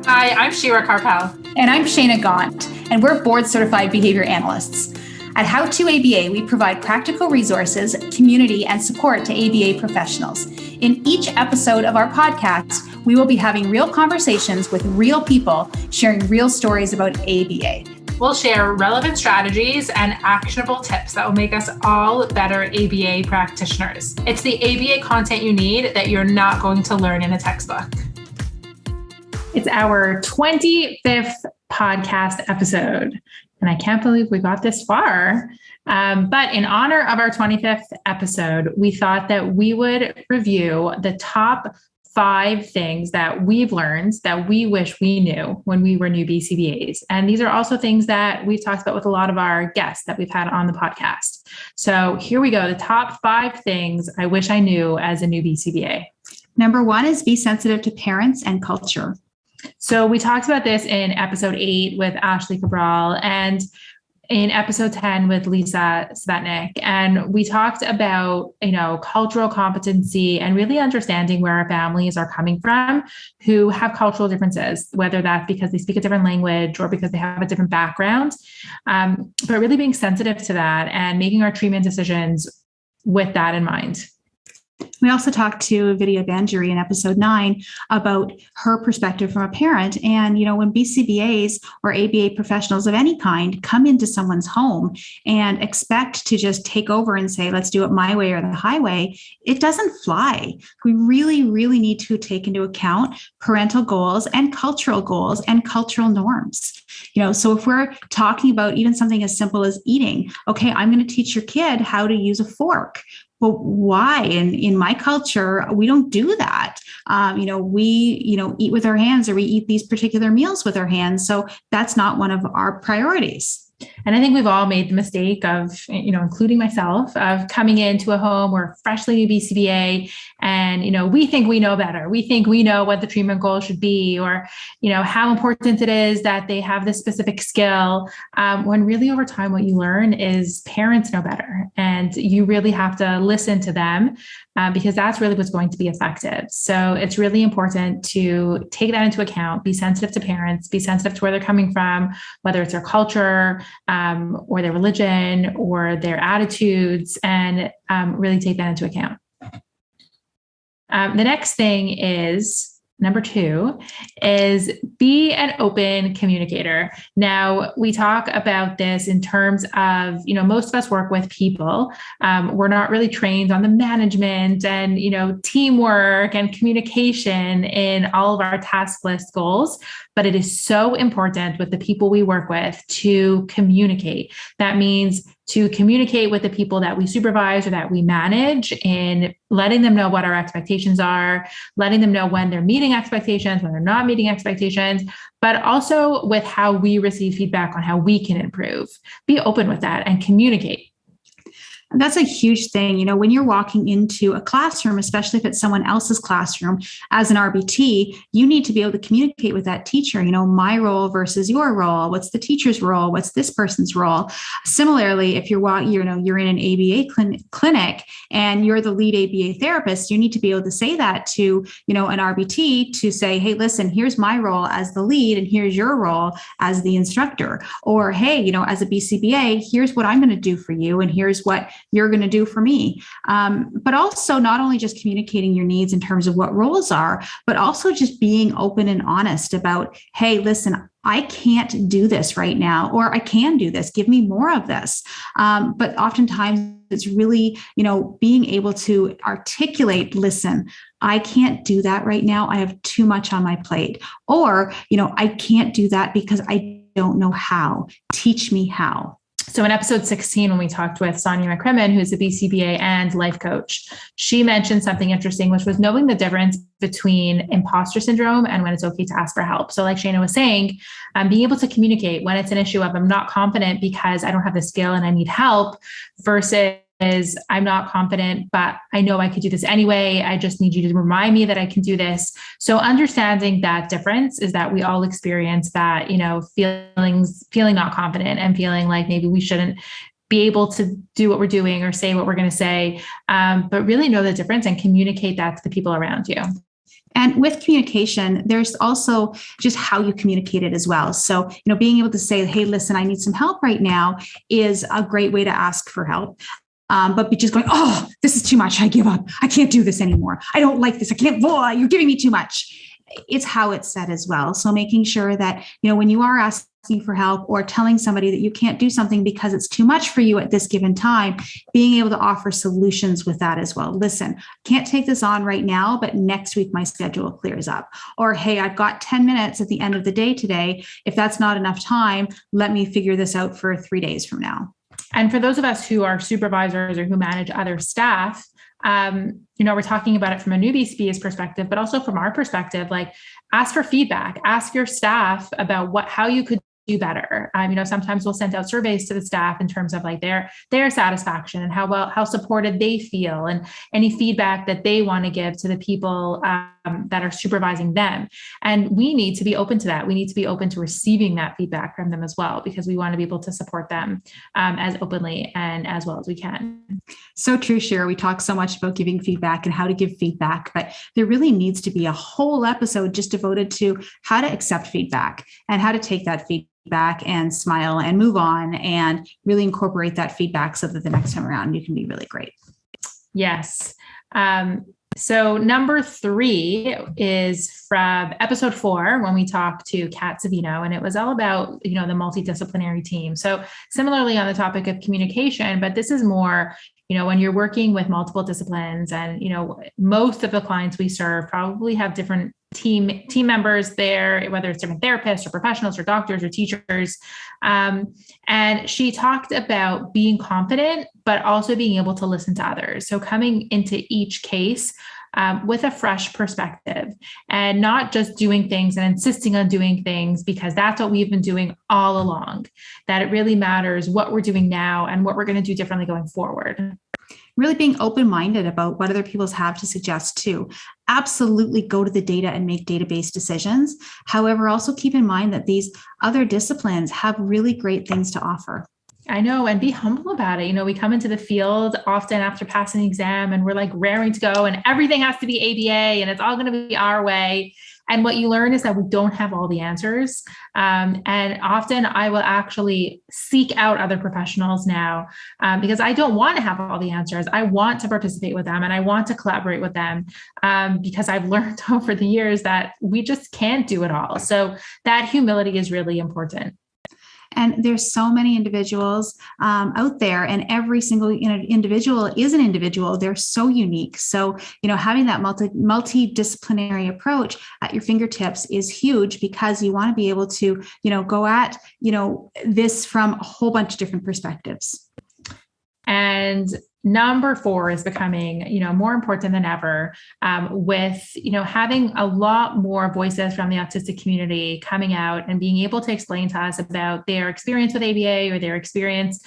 Hi, I'm Shira Carpel. And I'm Shayna Gaunt, and we're board-certified behavior analysts. At How to ABA, we provide practical resources, community, and support to ABA professionals. In each episode of our podcast, we will be having real conversations with real people, sharing real stories about ABA. We'll share relevant strategies and actionable tips that will make us all better ABA practitioners. It's the ABA content you need that you're not going to learn in a textbook. It's our 25th podcast episode, and I can't believe we got this far. But in honor of our 25th episode, we thought that we would review the top 5 things that we've learned that we wish we knew when we were new BCBAs. And these are also things that we've talked about with a lot of our guests that we've had on the podcast. So here we go. The top 5 things I wish I knew as a new BCBA. Number 1 is be sensitive to parents and culture. So we talked about this in episode 8 with Ashley Cabral and in episode 10 with Lisa Svetnick. And we talked about, cultural competency and really understanding where our families are coming from who have cultural differences, whether that's because they speak a different language or because they have a different background. But really being sensitive to that and making our treatment decisions with that in mind. We also talked to Vidya Banjari in episode 9 about her perspective from a parent. And, when BCBAs or ABA professionals of any kind come into someone's home and expect to just take over and say, let's do it my way or the highway, it doesn't fly. We really, really need to take into account parental goals and cultural norms. So if we're talking about even something as simple as eating, okay, I'm going to teach your kid how to use a fork. Well, why? And in my culture, we don't do that. We eat with our hands, or we eat these particular meals with our hands. So that's not one of our priorities. And I think we've all made the mistake of, including myself, of coming into a home or freshly new BCBA and, we think we know better. We think we know what the treatment goal should be or, how important it is that they have this specific skill. When really over time, what you learn is parents know better and you really have to listen to them because that's really what's going to be effective. So it's really important to take that into account, be sensitive to parents, be sensitive to where they're coming from, whether it's their culture, or their religion or their attitudes, and really take that into account. The next thing is number 2 is be an open communicator. Now, we talk about this in terms of, most of us work with people. We're not really trained on the management and, teamwork and communication in all of our task list goals, but it is so important with the people we work with to communicate. That means to communicate with the people that we supervise or that we manage in letting them know what our expectations are, letting them know when they're meeting expectations, when they're not meeting expectations, but also with how we receive feedback on how we can improve. Be open with that and communicate. And that's a huge thing. When you're walking into a classroom, especially if it's someone else's classroom, as an RBT, you need to be able to communicate with that teacher, my role versus your role. What's the teacher's role? What's this person's role? Similarly, if you're in an ABA clinic and you're the lead ABA therapist, you need to be able to say that to, an RBT to say, hey, listen, here's my role as the lead and here's your role as the instructor. Or, hey, as a BCBA, here's what I'm going to do for you and here's what you're going to do for me. But also not only just communicating your needs in terms of what roles are, but also just being open and honest about, hey, listen, I can't do this right now, or I can do this. Give me more of this. But oftentimes it's really, being able to articulate, listen, I can't do that right now. I have too much on my plate. Or, I can't do that because I don't know how. Teach me how. So in episode 16, when we talked with Sonia McCrimmon, who's a BCBA and life coach, she mentioned something interesting, which was knowing the difference between impostor syndrome and when it's okay to ask for help. So like Shayna was saying, being able to communicate when it's an issue of I'm not confident because I don't have the skill and I need help versus is I'm not confident, but I know I could do this anyway. I just need you to remind me that I can do this. So understanding that difference is that we all experience that, feeling not confident and feeling like maybe we shouldn't be able to do what we're doing or say what we're going to say, but really know the difference and communicate that to the people around you. And with communication, there's also just how you communicate it as well. So, being able to say, hey, listen, I need some help right now is a great way to ask for help. But just going, oh, this is too much. I give up. I can't do this anymore. I don't like this. I can't, you're giving me too much. It's how it's said as well. So making sure that, when you are asking for help or telling somebody that you can't do something because it's too much for you at this given time, being able to offer solutions with that as well. Listen, can't take this on right now, but next week my schedule clears up. Or, hey, I've got 10 minutes at the end of the day today. If that's not enough time, let me figure this out for 3 days from now. And for those of us who are supervisors or who manage other staff, we're talking about it from a new BCBA's perspective, but also from our perspective, like ask for feedback, ask your staff about how you could do better. Sometimes we'll send out surveys to the staff in terms of like their satisfaction and how supported they feel and any feedback that they want to give to the people that are supervising them. And we need to be open to that. We need to be open to receiving that feedback from them as well, because we want to be able to support them as openly and as well as we can. So true, Shira. We talk so much about giving feedback and how to give feedback, but there really needs to be a whole episode just devoted to how to accept feedback and how to take that feedback and smile and move on and really incorporate that feedback so that the next time around you can be really great. Yes. So number 3 is from episode 4 when we talked to Kat Savino, and it was all about, the multidisciplinary team. So similarly on the topic of communication, but this is more, when you're working with multiple disciplines and, most of the clients we serve probably have different team members there, whether it's different therapists or professionals or doctors or teachers. And she talked about being confident, but also being able to listen to others. So coming into each case with a fresh perspective and not just doing things and insisting on doing things because that's what we've been doing all along, that it really matters what we're doing now and what we're going to do differently going forward. Really being open-minded about what other people have to suggest too. Absolutely go to the data and make data-based decisions. However, also keep in mind that these other disciplines have really great things to offer. I know, and be humble about it. We come into the field often after passing the exam and we're like raring to go and everything has to be ABA and it's all going to be our way. And what you learn is that we don't have all the answers. And often I will actually seek out other professionals now because I don't want to have all the answers. I want to participate with them and I want to collaborate with them because I've learned over the years that we just can't do it all. So that humility is really important. And there's so many individuals out there, and every single individual is an individual. They're so unique. So, having that multidisciplinary approach at your fingertips is huge because you want to be able to, go at, this from a whole bunch of different perspectives. And number 4 is becoming, more important than ever with, having a lot more voices from the autistic community coming out and being able to explain to us about their experience with ABA or their experience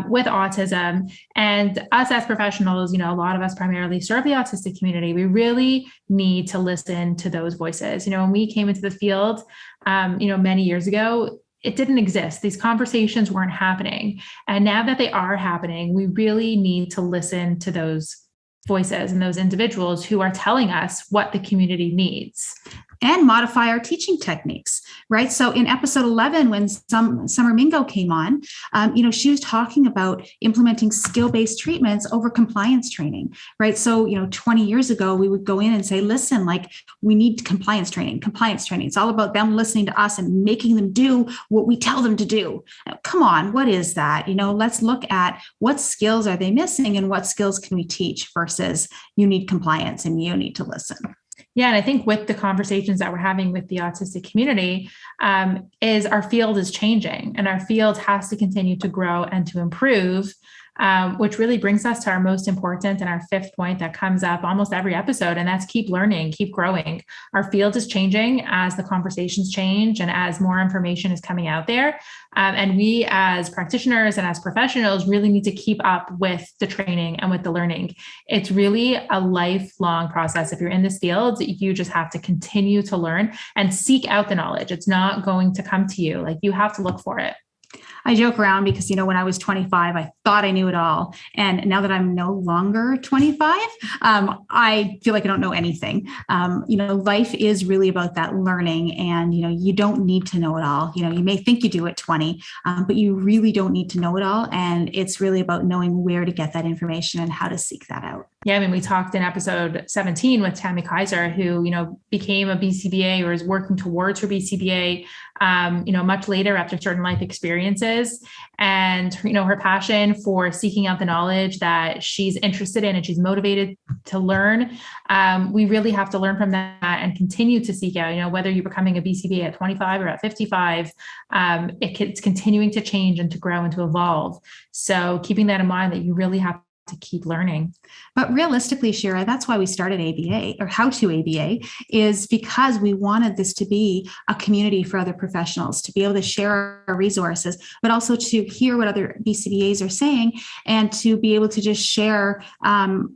with autism. And us as professionals, a lot of us primarily serve the autistic community. We really need to listen to those voices. When we came into the field, many years ago, it didn't exist. These conversations weren't happening. And now that they are happening, we really need to listen to those voices and those individuals who are telling us what the community needs. And modify our teaching techniques, right? So in episode 11, when Summer Mingo came on, she was talking about implementing skill-based treatments over compliance training, right? So, 20 years ago, we would go in and say, listen, we need compliance training. It's all about them listening to us and making them do what we tell them to do. Now, come on, what is that? Let's look at what skills are they missing and what skills can we teach versus you need compliance and you need to listen. Yeah. And I think with the conversations that we're having with the autistic community is our field is changing and our field has to continue to grow and to improve, which really brings us to our most important and our 5th point that comes up almost every episode. And that's keep learning, keep growing. Our field is changing as the conversations change and as more information is coming out there. And we as practitioners and as professionals really need to keep up with the training and with the learning. It's really a lifelong process. If you're in this field, you just have to continue to learn and seek out the knowledge. It's not going to come to you. You have to look for it. I joke around because, when I was 25, I thought I knew it all. And now that I'm no longer 25, I feel like I don't know anything. Life is really about that learning, and, you don't need to know it all. You may think you do at 20, but you really don't need to know it all. And it's really about knowing where to get that information and how to seek that out. Yeah, I mean, we talked in episode 17 with Tammy Kaiser, who, became a BCBA or is working towards her BCBA, much later after certain life experiences. And, her passion for seeking out the knowledge that she's interested in and she's motivated to learn. We really have to learn from that and continue to seek out, whether you're becoming a BCBA at 25 or at 55, it's continuing to change and to grow and to evolve. So keeping that in mind, that you really have to keep learning. But realistically, Shira, that's why we started ABA, or How to ABA, is because we wanted this to be a community for other professionals, to be able to share our resources, but also to hear what other BCBAs are saying, and to be able to just share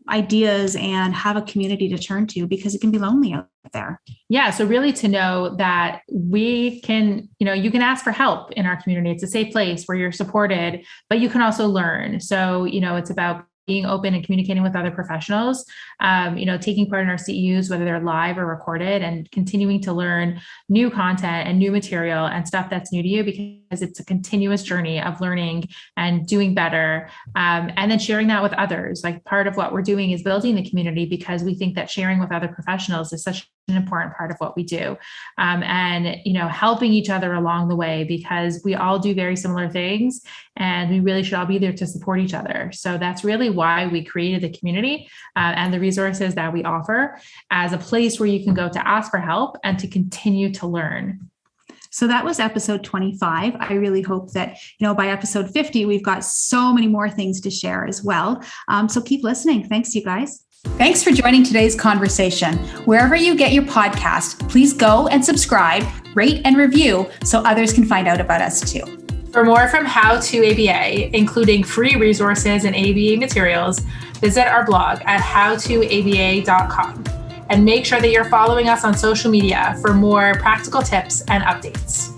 ideas and have a community to turn to, because it can be lonely out there. Yeah. So really to know that we can, you can ask for help in our community. It's a safe place where you're supported, but you can also learn. So, it's about being open and communicating with other professionals, taking part in our CEUs, whether they're live or recorded, and continuing to learn new content and new material and stuff that's new to you, because it's a continuous journey of learning and doing better. And then sharing that with others. Like, part of what we're doing is building the community, because we think that sharing with other professionals is such an important part of what we do. And helping each other along the way, because we all do very similar things, and we really should all be there to support each other. So that's really why we created the community and the resources that we offer, as a place where you can go to ask for help and to continue to learn. So that was episode 25. I really hope that, by episode 50, we've got so many more things to share as well. So keep listening. Thanks, you guys. Thanks for joining today's conversation. Wherever you get your podcast, please go and subscribe, rate, and review so others can find out about us too. For more from How to ABA, including free resources and ABA materials, visit our blog at howtoaba.com. And make sure that you're following us on social media for more practical tips and updates.